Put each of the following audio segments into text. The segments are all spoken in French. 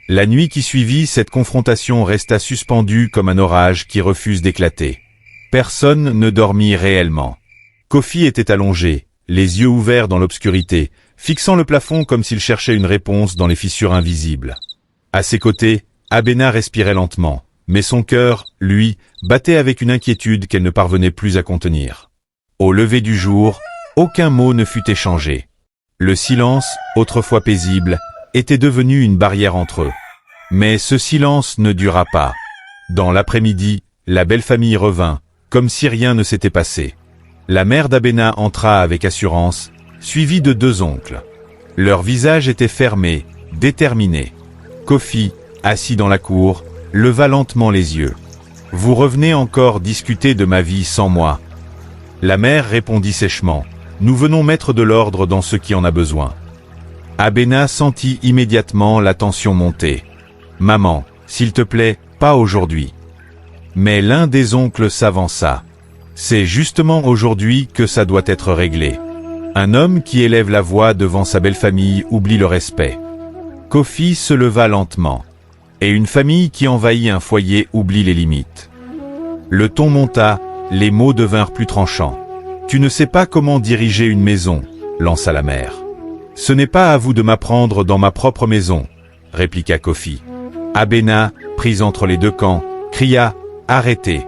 La nuit qui suivit, cette confrontation resta suspendue comme un orage qui refuse d'éclater. Personne ne dormit réellement. Kofi était allongé, les yeux ouverts dans l'obscurité, fixant le plafond comme s'il cherchait une réponse dans les fissures invisibles. À ses côtés, Abena respirait lentement, mais son cœur, lui, battait avec une inquiétude qu'elle ne parvenait plus à contenir. Au lever du jour, aucun mot ne fut échangé. Le silence, autrefois paisible, était devenu une barrière entre eux. Mais ce silence ne dura pas. Dans l'après-midi, la belle famille revint, comme si rien ne s'était passé. La mère d'Abena entra avec assurance, suivie de 2 oncles. Leurs visages étaient fermés, déterminés. Kofi, assis dans la cour, leva lentement les yeux. « Vous revenez encore discuter de ma vie sans moi ?» La mère répondit sèchement. « Nous venons mettre de l'ordre dans ce qui en a besoin. » Abena sentit immédiatement la tension monter. « Maman, s'il te plaît, pas aujourd'hui. » Mais l'un des oncles s'avança. « C'est justement aujourd'hui que ça doit être réglé. Un homme qui élève la voix devant sa belle famille oublie le respect. » Kofi se leva lentement. Et une famille qui envahit un foyer oublie les limites. Le ton monta, les mots devinrent plus tranchants. « Tu ne sais pas comment diriger une maison, » lança la mère. « Ce n'est pas à vous de m'apprendre dans ma propre maison, » répliqua Kofi. Abena, prise entre les 2 camps, cria « Arrêtez !»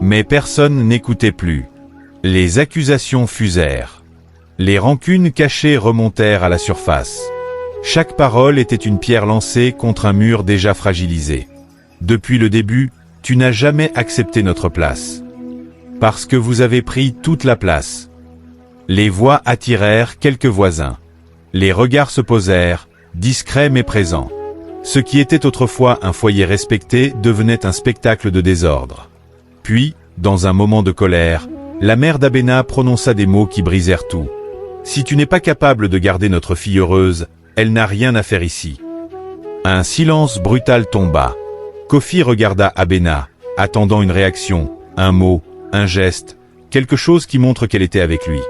Mais personne n'écoutait plus. Les accusations fusèrent. Les rancunes cachées remontèrent à la surface. Chaque parole était une pierre lancée contre un mur déjà fragilisé. Depuis le début, tu n'as jamais accepté notre place. Parce que vous avez pris toute la place. Les voix attirèrent quelques voisins. Les regards se posèrent, discrets mais présents. Ce qui était autrefois un foyer respecté devenait un spectacle de désordre. Puis, dans un moment de colère, la mère d'Abena prononça des mots qui brisèrent tout. « Si tu n'es pas capable de garder notre fille heureuse, elle n'a rien à faire ici. » Un silence brutal tomba. Kofi regarda Abena, attendant une réaction, un mot, un geste, quelque chose qui montre qu'elle était avec lui.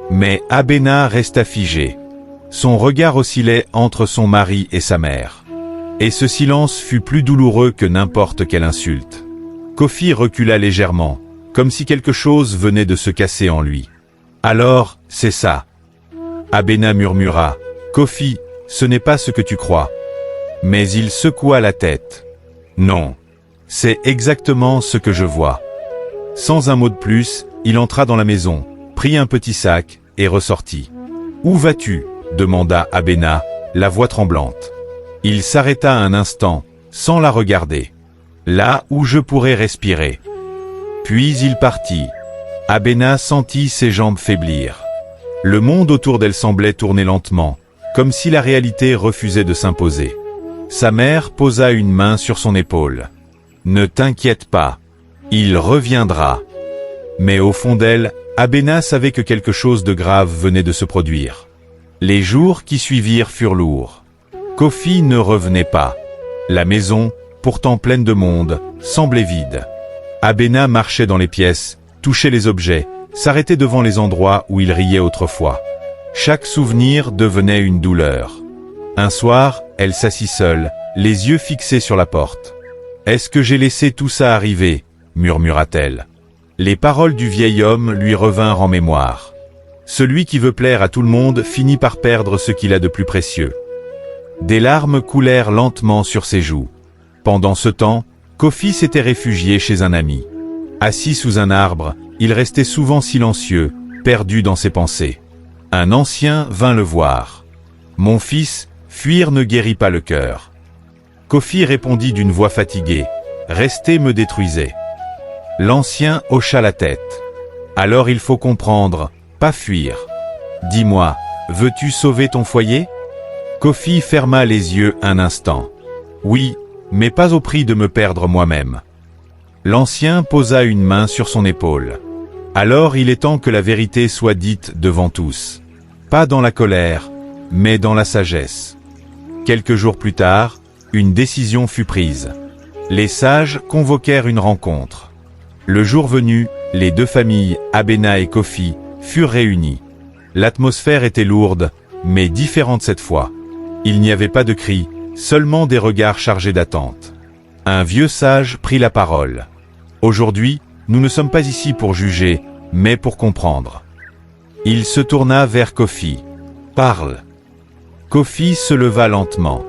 Mais Abena resta figée. Son regard oscillait entre son mari et sa mère. Et ce silence fut plus douloureux que n'importe quelle insulte. Kofi recula légèrement, comme si quelque chose venait de se casser en lui. « Alors, c'est ça. » Abena murmura. « Kofi, ce n'est pas ce que tu crois. » Mais il secoua la tête. « Non. C'est exactement ce que je vois. » Sans un mot de plus, il entra dans la maison, prit un petit sac et ressortit. « Où vas-tu » demanda Abena, la voix tremblante. Il s'arrêta un instant, sans la regarder. « Là où je pourrais respirer. » Puis il partit. Abena sentit ses jambes faiblir. Le monde autour d'elle semblait tourner lentement, comme si la réalité refusait de s'imposer. Sa mère posa une main sur son épaule. « Ne t'inquiète pas, il reviendra. » Mais au fond d'elle, Abena savait que quelque chose de grave venait de se produire. Les jours qui suivirent furent lourds. Kofi ne revenait pas. La maison, pourtant pleine de monde, semblait vide. Abena marchait dans les pièces, touchait les objets, s'arrêtait devant les endroits où il riait autrefois. Chaque souvenir devenait une douleur. Un soir, elle s'assit seule, les yeux fixés sur la porte. « Est-ce que j'ai laissé tout ça arriver ?» murmura-t-elle. Les paroles du vieil homme lui revinrent en mémoire. Celui qui veut plaire à tout le monde finit par perdre ce qu'il a de plus précieux. Des larmes coulèrent lentement sur ses joues. Pendant ce temps, Kofi s'était réfugié chez un ami. Assis sous un arbre, il restait souvent silencieux, perdu dans ses pensées. Un ancien vint le voir. « Mon fils, fuir ne guérit pas le cœur. » Kofi répondit d'une voix fatiguée. « Rester me détruisait. » L'ancien hocha la tête. « Alors il faut comprendre, pas fuir. Dis-moi, veux-tu sauver ton foyer ?» Kofi ferma les yeux un instant. « Oui, mais pas au prix de me perdre moi-même. » L'ancien posa une main sur son épaule. « Alors il est temps que la vérité soit dite devant tous. Pas dans la colère, mais dans la sagesse. » Quelques jours plus tard, une décision fut prise. Les sages convoquèrent une rencontre. Le jour venu, les 2 familles, Abena et Kofi, furent réunies. L'atmosphère était lourde, mais différente cette fois. Il n'y avait pas de cris, seulement des regards chargés d'attente. Un vieux sage prit la parole. Aujourd'hui, nous ne sommes pas ici pour juger, mais pour comprendre. Il se tourna vers Kofi. Parle. Kofi se leva lentement.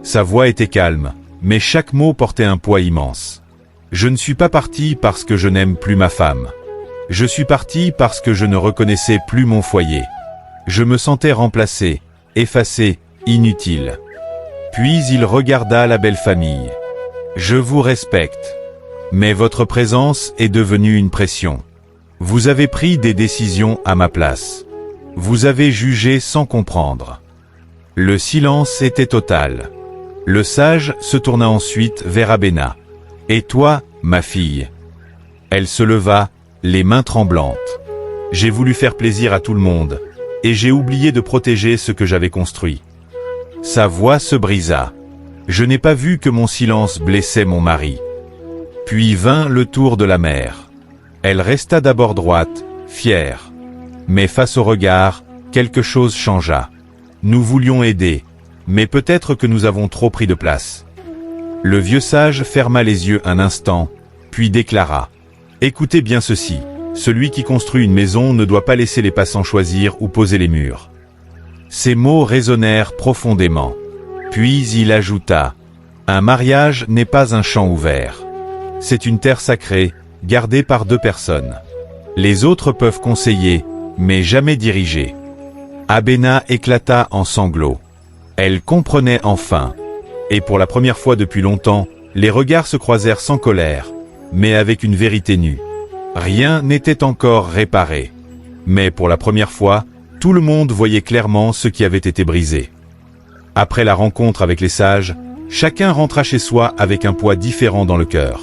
Sa voix était calme, mais chaque mot portait un poids immense. Je ne suis pas parti parce que je n'aime plus ma femme. Je suis parti parce que je ne reconnaissais plus mon foyer. Je me sentais remplacé, effacé, inutile. Puis il regarda la belle famille. Je vous respecte. Mais votre présence est devenue une pression. Vous avez pris des décisions à ma place. Vous avez jugé sans comprendre. Le silence était total. Le sage se tourna ensuite vers Abena. Et toi, ma fille? Elle se leva, les mains tremblantes. J'ai voulu faire plaisir à tout le monde, et j'ai oublié de protéger ce que j'avais construit. Sa voix se brisa. Je n'ai pas vu que mon silence blessait mon mari. Puis vint le tour de la mère. Elle resta d'abord droite, fière. Mais face au regard, quelque chose changea. Nous voulions aider, mais peut-être que nous avons trop pris de place. Le vieux sage ferma les yeux un instant, puis déclara. Écoutez bien ceci, celui qui construit une maison ne doit pas laisser les passants choisir où poser les murs. Ces mots résonnèrent profondément. Puis il ajouta, un mariage n'est pas un champ ouvert. C'est une terre sacrée, gardée par deux personnes. Les autres peuvent conseiller, mais jamais diriger. Abena éclata en sanglots. Elle comprenait enfin. Et pour la première fois depuis longtemps, les regards se croisèrent sans colère, mais avec une vérité nue. Rien n'était encore réparé. Mais pour la première fois, tout le monde voyait clairement ce qui avait été brisé. Après la rencontre avec les sages, chacun rentra chez soi avec un poids différent dans le cœur.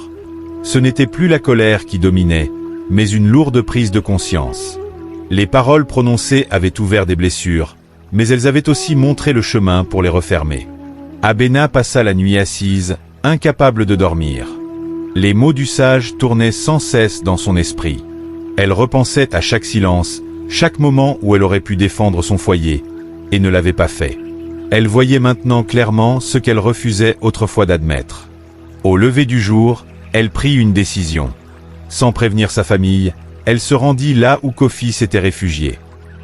Ce n'était plus la colère qui dominait, mais une lourde prise de conscience. Les paroles prononcées avaient ouvert des blessures, mais elles avaient aussi montré le chemin pour les refermer. Abena passa la nuit assise, incapable de dormir. Les mots du sage tournaient sans cesse dans son esprit. Elle repensait à chaque silence, chaque moment où elle aurait pu défendre son foyer, et ne l'avait pas fait. Elle voyait maintenant clairement ce qu'elle refusait autrefois d'admettre. Au lever du jour, elle prit une décision. Sans prévenir sa famille, elle se rendit là où Kofi s'était réfugié.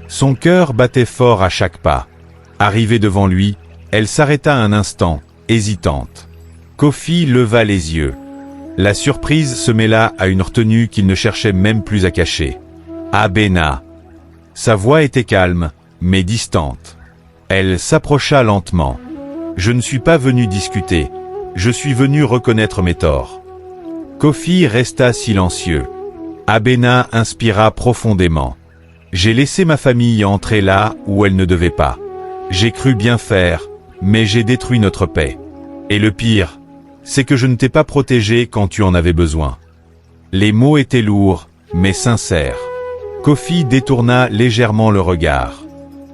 Son cœur battait fort à chaque pas. Arrivée devant lui, elle s'arrêta un instant, hésitante. Kofi leva les yeux. La surprise se mêla à une retenue qu'il ne cherchait même plus à cacher. Abena. Sa voix était calme, mais distante. Elle s'approcha lentement. Je ne suis pas venu discuter. Je suis venu reconnaître mes torts. Kofi resta silencieux. Abena inspira profondément. J'ai laissé ma famille entrer là où elle ne devait pas. J'ai cru bien faire, mais j'ai détruit notre paix. Et le pire, c'est que je ne t'ai pas protégé quand tu en avais besoin. Les mots étaient lourds, mais sincères. Kofi détourna légèrement le regard.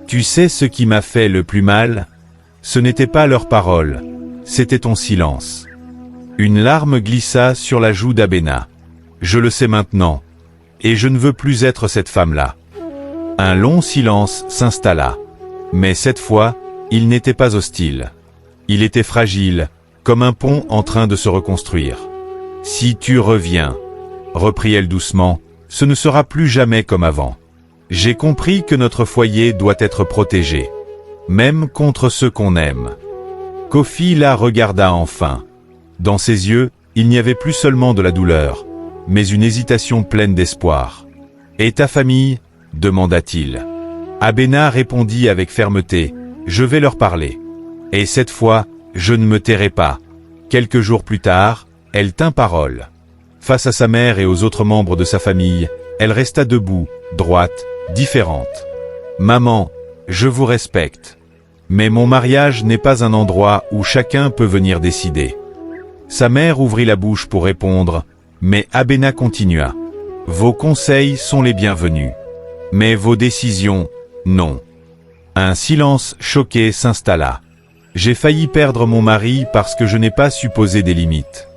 Tu sais ce qui m'a fait le plus mal? Ce n'était pas leurs paroles, c'était ton silence. Une larme glissa sur la joue d'Abena. Je le sais maintenant, et je ne veux plus être cette femme-là. Un long silence s'installa. Mais cette fois, il n'était pas hostile. Il était fragile, comme un pont en train de se reconstruire. Si tu reviens, reprit-elle doucement, ce ne sera plus jamais comme avant. J'ai compris que notre foyer doit être protégé, même contre ceux qu'on aime. Kofi la regarda enfin. Dans ses yeux, il n'y avait plus seulement de la douleur, mais une hésitation pleine d'espoir. « Et ta famille ?» demanda-t-il. Abena répondit avec fermeté, « Je vais leur parler. Et cette fois, je ne me tairai pas. » Quelques jours plus tard, elle tint parole. Face à sa mère et aux autres membres de sa famille, elle resta debout, droite, différente. « Maman, je vous respecte. Mais mon mariage n'est pas un endroit où chacun peut venir décider. » Sa mère ouvrit la bouche pour répondre, mais Abena continua. « Vos conseils sont les bienvenus. Mais vos décisions, non. » Un silence choqué s'installa. « J'ai failli perdre mon mari parce que je n'ai pas su poser des limites.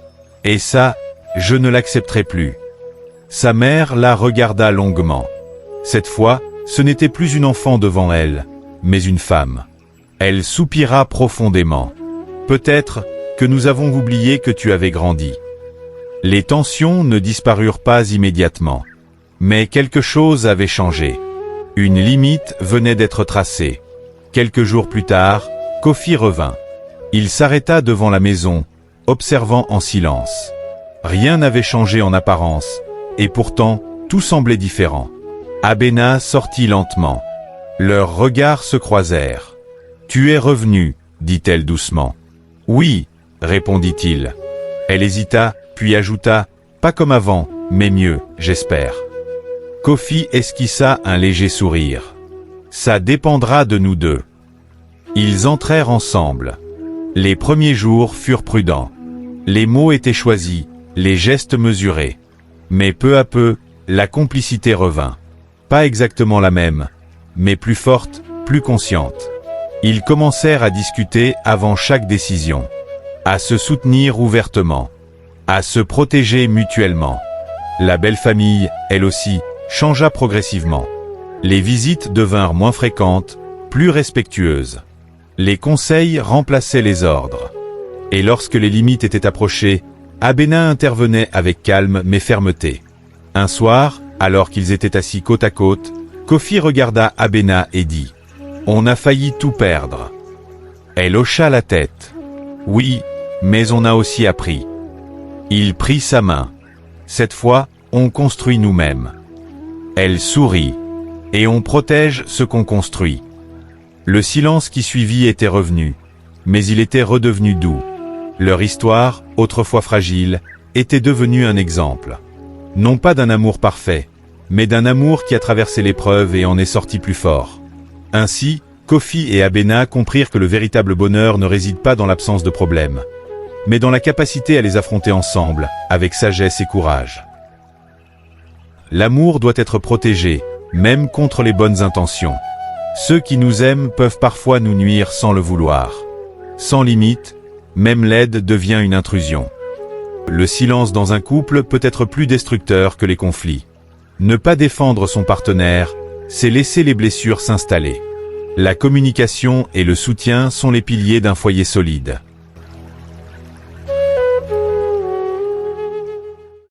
Et ça, je ne l'accepterai plus. » Sa mère la regarda longuement. Cette fois, ce n'était plus une enfant devant elle, mais une femme. Elle soupira profondément. « Peut-être que nous avons oublié que tu avais grandi. Les tensions ne disparurent pas immédiatement. Mais quelque chose avait changé. Une limite venait d'être tracée. Quelques jours plus tard, Kofi revint. Il s'arrêta devant la maison, observant en silence. Rien n'avait changé en apparence, et pourtant, tout semblait différent. Abena sortit lentement. Leurs regards se croisèrent. « Tu es revenu, dit-elle doucement. « Oui, répondit-il. Elle hésita, puis ajouta, « Pas comme avant, mais mieux, j'espère. » Kofi esquissa un léger sourire. « Ça dépendra de nous deux. » Ils entrèrent ensemble. Les premiers jours furent prudents. Les mots étaient choisis, les gestes mesurés. Mais peu à peu, la complicité revint. Pas exactement la même, mais plus forte, plus consciente. Ils commencèrent à discuter avant chaque décision, à se soutenir ouvertement, à se protéger mutuellement. La belle famille, elle aussi, changea progressivement. Les visites devinrent moins fréquentes, plus respectueuses. Les conseils remplaçaient les ordres. Et lorsque les limites étaient approchées, Abena intervenait avec calme mais fermeté. Un soir, alors qu'ils étaient assis côte à côte, Kofi regarda Abena et dit « On a failli tout perdre. » Elle hocha la tête. « Oui, mais on a aussi appris. » Il prit sa main. « Cette fois, on construit nous-mêmes. » Elle sourit. « Et on protège ce qu'on construit. » Le silence qui suivit était revenu, mais il était redevenu doux. Leur histoire, autrefois fragile, était devenue un exemple. Non pas d'un amour parfait, mais d'un amour qui a traversé l'épreuve et en est sorti plus fort. Ainsi, Kofi et Abena comprirent que le véritable bonheur ne réside pas dans l'absence de problèmes, mais dans la capacité à les affronter ensemble, avec sagesse et courage. L'amour doit être protégé, même contre les bonnes intentions. Ceux qui nous aiment peuvent parfois nous nuire sans le vouloir. Sans limite, même l'aide devient une intrusion. Le silence dans un couple peut être plus destructeur que les conflits. Ne pas défendre son partenaire, c'est laisser les blessures s'installer. La communication et le soutien sont les piliers d'un foyer solide.